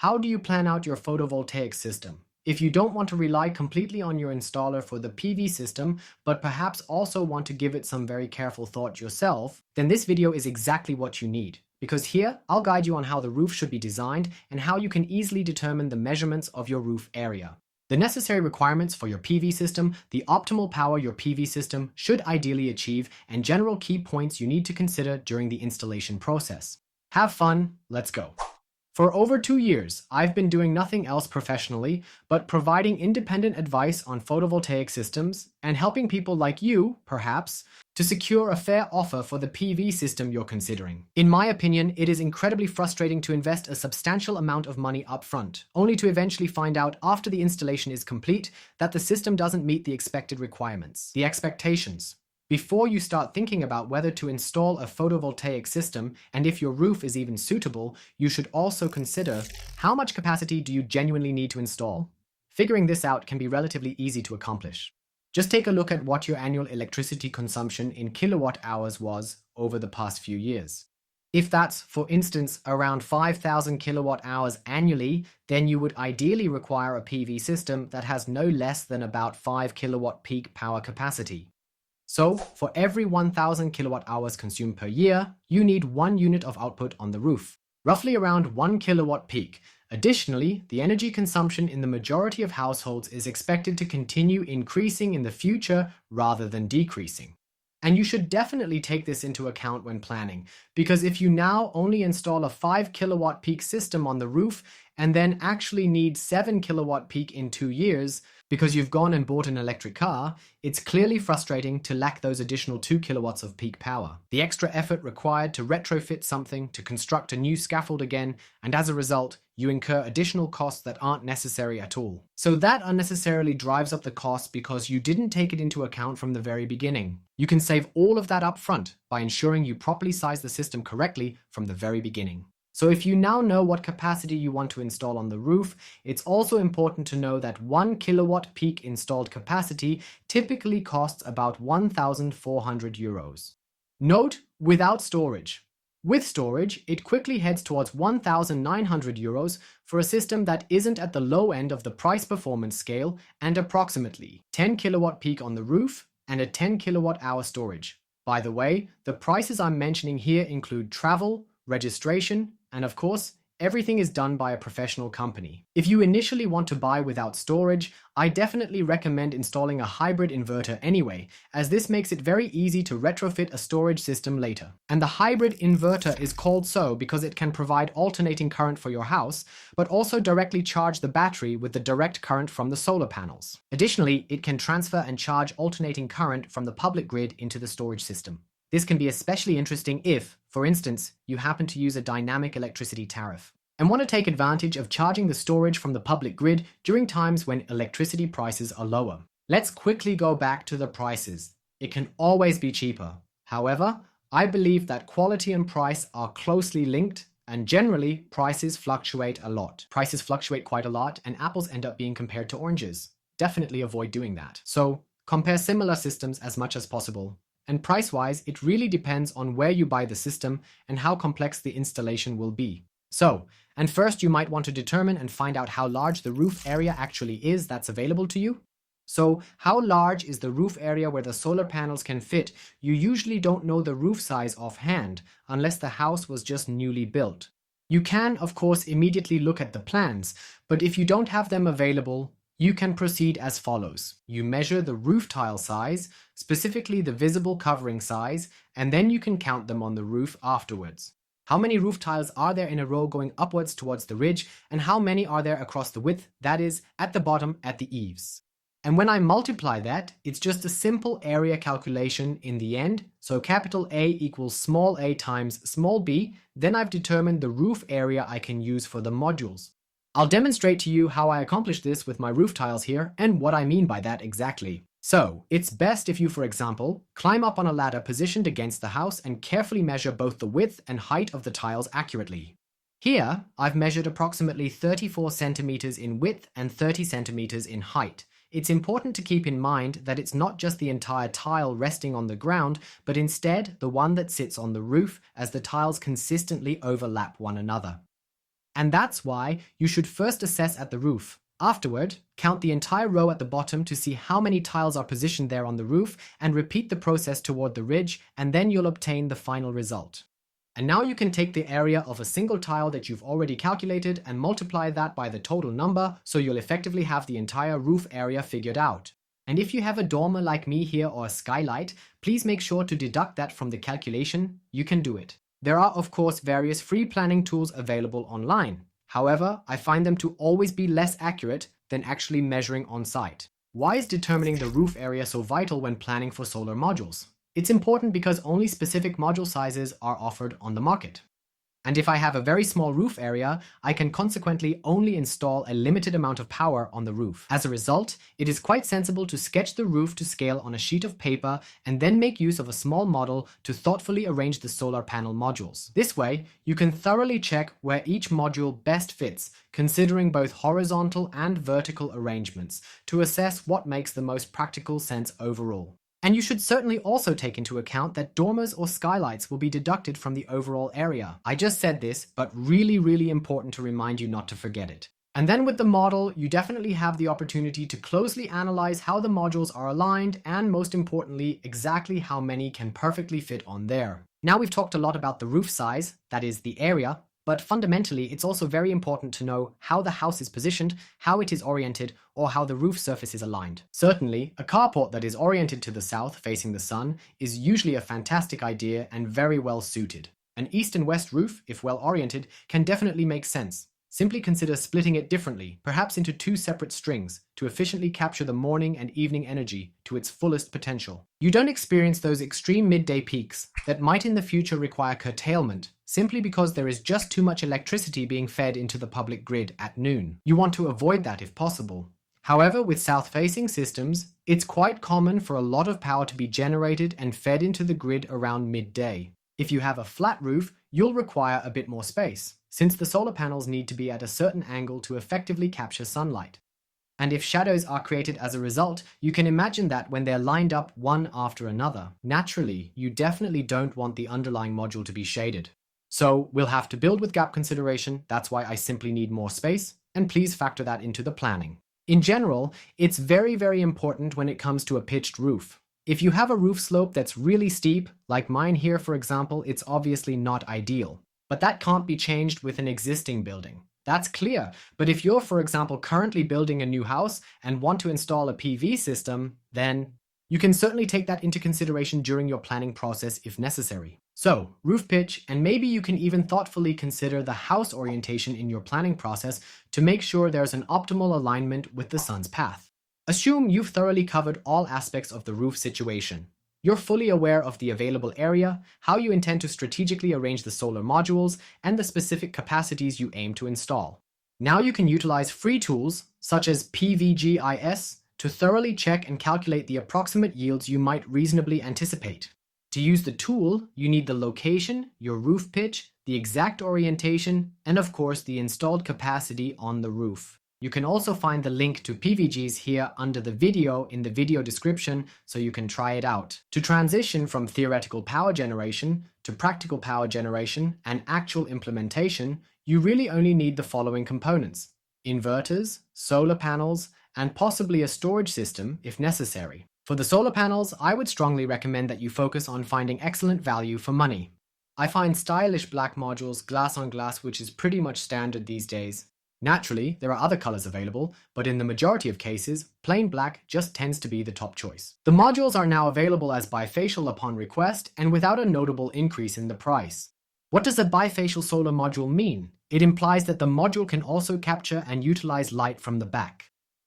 How do you plan out your photovoltaic system? If you don't want to rely completely on your installer for the PV system, but perhaps also want to give it some very careful thought yourself, then this video is exactly what you need. Because here, I'll guide you on how the roof should be designed and how you can easily determine the measurements of your roof area. The necessary requirements for your PV system, the optimal power your PV system should ideally achieve, and general key points you need to consider during the installation process. Have fun, let's go. For over 2 years, I've been doing nothing else professionally but providing independent advice on photovoltaic systems and helping people like you, perhaps, to secure a fair offer for the PV system you're considering. In my opinion, it is incredibly frustrating to invest a substantial amount of money upfront, only to eventually find out after the installation is complete that the system doesn't meet the expected requirements, the expectations. Before you start thinking about whether to install a photovoltaic system, and if your roof is even suitable, you should also consider how much capacity do you genuinely need to install. Figuring this out can be relatively easy to accomplish. Just take a look at what your annual electricity consumption in kilowatt hours was over the past few years. If that's, for instance, around 5,000 kilowatt hours annually, then you would ideally require a PV system that has no less than about 5 kilowatt peak power capacity. So, for every 1,000 kilowatt hours consumed per year, you need 1 unit of output on the roof, roughly around 1 kilowatt peak. Additionally, the energy consumption in the majority of households is expected to continue increasing in the future rather than decreasing. And you should definitely take this into account when planning, because if you now only install a 5 kilowatt peak system on the roof and then actually need 7 kilowatt peak in 2 years, because you've gone and bought an electric car, it's clearly frustrating to lack those additional 2 kilowatts of peak power. The extra effort required to retrofit something, to construct a new scaffold again, and as a result, you incur additional costs that aren't necessary at all. So that unnecessarily drives up the cost because you didn't take it into account from the very beginning. You can save all of that up front by ensuring you properly size the system correctly from the very beginning. So if you now know what capacity you want to install on the roof, it's also important to know that 1 kilowatt peak installed capacity typically costs about 1,400 euros. Note, without storage. With storage, it quickly heads towards 1,900 euros for a system that isn't at the low end of the price-performance scale and approximately 10 kilowatt peak on the roof and a 10 kilowatt hour storage. By the way, the prices I'm mentioning here include travel, registration, and of course, everything is done by a professional company. If you initially want to buy without storage, I definitely recommend installing a hybrid inverter anyway, as this makes it very easy to retrofit a storage system later. And the hybrid inverter is called so because it can provide alternating current for your house, but also directly charge the battery with the direct current from the solar panels. Additionally, it can transfer and charge alternating current from the public grid into the storage system. This can be especially interesting if, for instance, you happen to use a dynamic electricity tariff and want to take advantage of charging the storage from the public grid during times when electricity prices are lower. Let's quickly go back to the prices. It can always be cheaper. However, I believe that quality and price are closely linked, and generally, prices fluctuate a lot. Prices fluctuate quite a lot, and apples end up being compared to oranges. Definitely avoid doing that. So, compare similar systems as much as possible. And price-wise, it really depends on where you buy the system and how complex the installation will be. So, and first you might want to determine and find out how large the roof area actually is that's available to you. So, how large is the roof area where the solar panels can fit? You usually don't know the roof size offhand, unless the house was just newly built. You can, of course, immediately look at the plans, but if you don't have them available, you can proceed as follows. You measure the roof tile size, specifically the visible covering size, and then you can count them on the roof afterwards. How many roof tiles are there in a row going upwards towards the ridge, and how many are there across the width, that is, at the bottom at the eaves? And when I multiply that, it's just a simple area calculation in the end, so capital A equals small a times small b, then I've determined the roof area I can use for the modules. I'll demonstrate to you how I accomplish this with my roof tiles here and what I mean by that exactly. So, it's best if you, for example, climb up on a ladder positioned against the house and carefully measure both the width and height of the tiles accurately. Here, I've measured approximately 34 centimeters in width and 30 centimeters in height. It's important to keep in mind that it's not just the entire tile resting on the ground, but instead the one that sits on the roof as the tiles consistently overlap one another. And that's why you should first assess at the roof. Afterward, count the entire row at the bottom to see how many tiles are positioned there on the roof and repeat the process toward the ridge, and then you'll obtain the final result. And now you can take the area of a single tile that you've already calculated and multiply that by the total number, so you'll effectively have the entire roof area figured out. And if you have a dormer like me here or a skylight, please make sure to deduct that from the calculation. You can do it. There are of course various free planning tools available online. However, I find them to always be less accurate than actually measuring on site. Why is determining the roof area so vital when planning for solar modules? It's important because only specific module sizes are offered on the market. And if I have a very small roof area, I can consequently only install a limited amount of power on the roof. As a result, it is quite sensible to sketch the roof to scale on a sheet of paper and then make use of a small model to thoughtfully arrange the solar panel modules. This way, you can thoroughly check where each module best fits, considering both horizontal and vertical arrangements, to assess what makes the most practical sense overall. And you should certainly also take into account that dormers or skylights will be deducted from the overall area. I just said this, but really important to remind you not to forget it. And then with the model, you definitely have the opportunity to closely analyze how the modules are aligned and, most importantly, exactly how many can perfectly fit on there. Now we've talked a lot about the roof size, that is the area, but fundamentally it's also very important to know how the house is positioned, how it is oriented, or how the roof surface is aligned. Certainly, a carport that is oriented to the south facing the sun is usually a fantastic idea and very well suited. An east and west roof, if well oriented, can definitely make sense. Simply consider splitting it differently, perhaps into two separate strings, to efficiently capture the morning and evening energy to its fullest potential. You don't experience those extreme midday peaks that might in the future require curtailment, simply because there is just too much electricity being fed into the public grid at noon. You want to avoid that if possible. However, with south-facing systems, it's quite common for a lot of power to be generated and fed into the grid around midday. If you have a flat roof, you'll require a bit more space, since the solar panels need to be at a certain angle to effectively capture sunlight. And if shadows are created as a result, you can imagine that when they're lined up one after another, naturally, you definitely don't want the underlying module to be shaded. So we'll have to build with gap consideration. That's why I simply need more space, and please factor that into the planning. In general, it's very important when it comes to a pitched roof. If you have a roof slope that's really steep, like mine here for example, it's obviously not ideal. But that can't be changed with an existing building. That's clear. But if you're, for example, currently building a new house and want to install a PV system, then you can certainly take that into consideration during your planning process if necessary. So, roof pitch, and maybe you can even thoughtfully consider the house orientation in your planning process to make sure there's an optimal alignment with the sun's path. Assume you've thoroughly covered all aspects of the roof situation. You're fully aware of the available area, how you intend to strategically arrange the solar modules, and the specific capacities you aim to install. Now you can utilize free tools, such as PVGIS, to thoroughly check and calculate the approximate yields you might reasonably anticipate. To use the tool, you need the location, your roof pitch, the exact orientation, and of course the installed capacity on the roof. You can also find the link to PVGs here under the video in the video description so you can try it out. To transition from theoretical power generation to practical power generation and actual implementation, you really only need the following components: inverters, solar panels, and possibly a storage system if necessary. For the solar panels, I would strongly recommend that you focus on finding excellent value for money. I find stylish black modules glass on glass, which is pretty much standard these days. Naturally, there are other colors available, but in the majority of cases, plain black just tends to be the top choice. The modules are now available as bifacial upon request and without a notable increase in the price. What does a bifacial solar module mean? It implies that the module can also capture and utilize light from the back.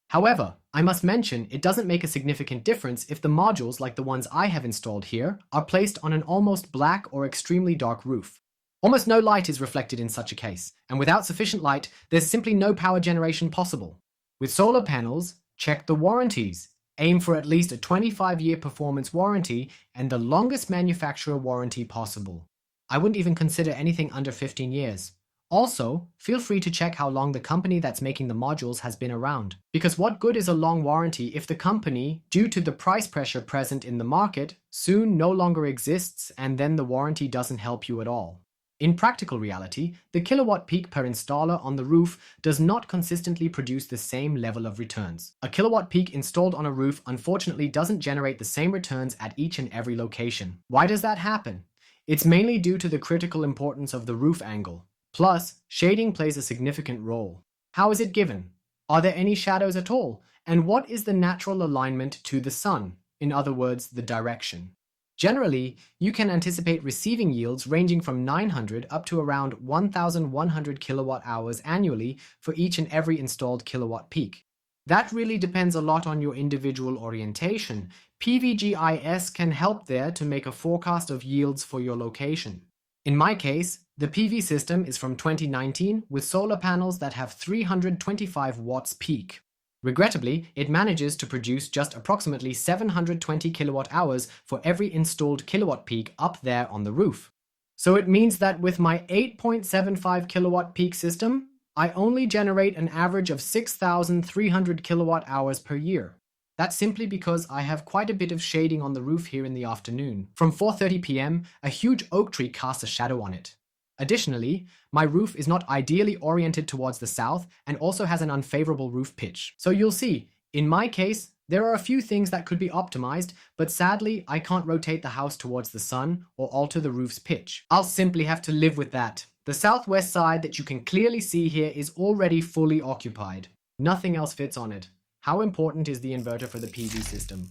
However, I must mention it doesn't make a significant difference if the modules, like the ones I have installed here, are placed on an almost black or extremely dark roof. Almost no light is reflected in such a case, and without sufficient light, there's simply no power generation possible. With solar panels, check the warranties. Aim for at least a 25-year performance warranty and the longest manufacturer warranty possible. I wouldn't even consider anything under 15 years. Also, feel free to check how long the company that's making the modules has been around. Because what good is a long warranty if the company, due to the price pressure present in the market, soon no longer exists and then the warranty doesn't help you at all? In practical reality, the kilowatt peak per installer on the roof does not consistently produce the same level of returns. A kilowatt peak installed on a roof unfortunately doesn't generate the same returns at each and every location. Why does that happen? It's mainly due to the critical importance of the roof angle. Plus, shading plays a significant role. How is it given? Are there any shadows at all? And what is the natural alignment to the sun? In other words, the direction. Generally, you can anticipate receiving yields ranging from 900 up to around 1,100 kilowatt hours annually for each and every installed kilowatt peak. That really depends a lot on your individual orientation. PVGIS can help there to make a forecast of yields for your location. In my case, the PV system is from 2019 with solar panels that have 325 watts peak. Regrettably, it manages to produce just approximately 720 kilowatt hours for every installed kilowatt peak up there on the roof. So it means that with my 8.75 kilowatt peak system, I only generate an average of 6,300 kilowatt hours per year. That's simply because I have quite a bit of shading on the roof here in the afternoon. From 4:30 p.m., a huge oak tree casts a shadow on it. Additionally, my roof is not ideally oriented towards the south and also has an unfavorable roof pitch. So you'll see, in my case, there are a few things that could be optimized, but sadly, I can't rotate the house towards the sun or alter the roof's pitch. I'll simply have to live with that. The southwest side that you can clearly see here is already fully occupied. Nothing else fits on it. How important is the inverter for the PV system?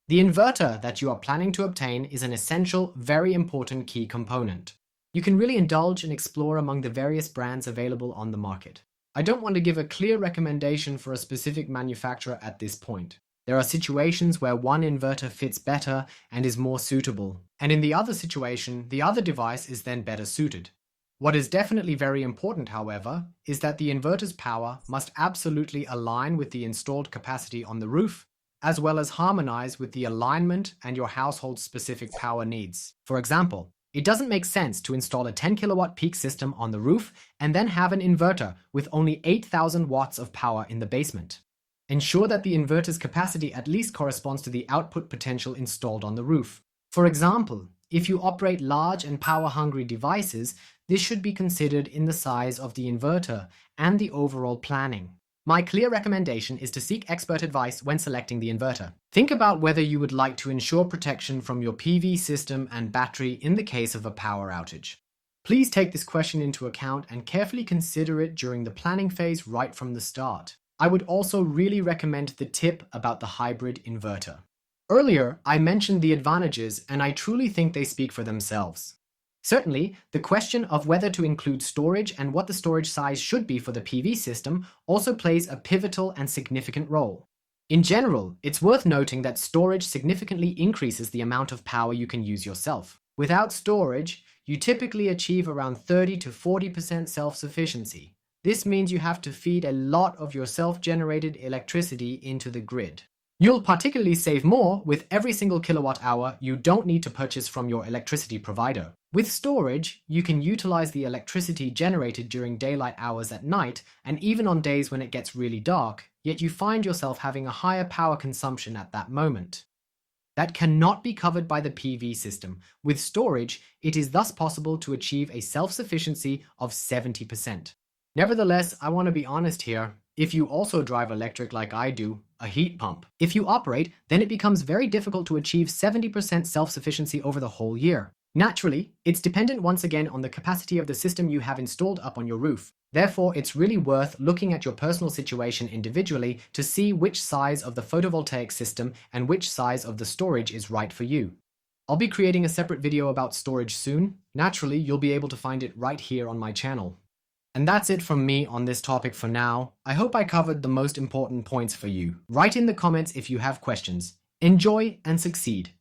The inverter that you are planning to obtain is an essential, very important key component. You can really indulge and explore among the various brands available on the market. I don't want to give a clear recommendation for a specific manufacturer at this point. There are situations where one inverter fits better and is more suitable, and in the other situation, the other device is then better suited. What is definitely very important, however, is that the inverter's power must absolutely align with the installed capacity on the roof, as well as harmonize with the alignment and your household's specific power needs. For example, it doesn't make sense to install a 10 kilowatt peak system on the roof and then have an inverter with only 8,000 watts of power in the basement. Ensure that the inverter's capacity at least corresponds to the output potential installed on the roof. For example, if you operate large and power-hungry devices, this should be considered in the size of the inverter and the overall planning. My clear recommendation is to seek expert advice when selecting the inverter. Think about whether you would like to ensure protection from your PV system and battery in the case of a power outage. Please take this question into account and carefully consider it during the planning phase right from the start. I would also really recommend the tip about the hybrid inverter. Earlier, I mentioned the advantages, and I truly think they speak for themselves. Certainly, the question of whether to include storage and what the storage size should be for the PV system also plays a pivotal and significant role. In general, it's worth noting that storage significantly increases the amount of power you can use yourself. Without storage, you typically achieve around 30 to 40% self-sufficiency. This means you have to feed a lot of your self-generated electricity into the grid. You'll particularly save more with every single kilowatt hour you don't need to purchase from your electricity provider. With storage, you can utilize the electricity generated during daylight hours at night and even on days when it gets really dark, yet you find yourself having a higher power consumption at that moment. That cannot be covered by the PV system. With storage, it is thus possible to achieve a self-sufficiency of 70%. Nevertheless, I want to be honest here. If you also drive electric like I do, a heat pump. If you operate, then it becomes very difficult to achieve 70% self-sufficiency over the whole year. Naturally, it's dependent once again on the capacity of the system you have installed up on your roof. Therefore, it's really worth looking at your personal situation individually to see which size of the photovoltaic system and which size of the storage is right for you. I'll be creating a separate video about storage soon. Naturally, you'll be able to find it right here on my channel. And that's it from me on this topic for now. I hope I covered the most important points for you. Write in the comments if you have questions. Enjoy and succeed.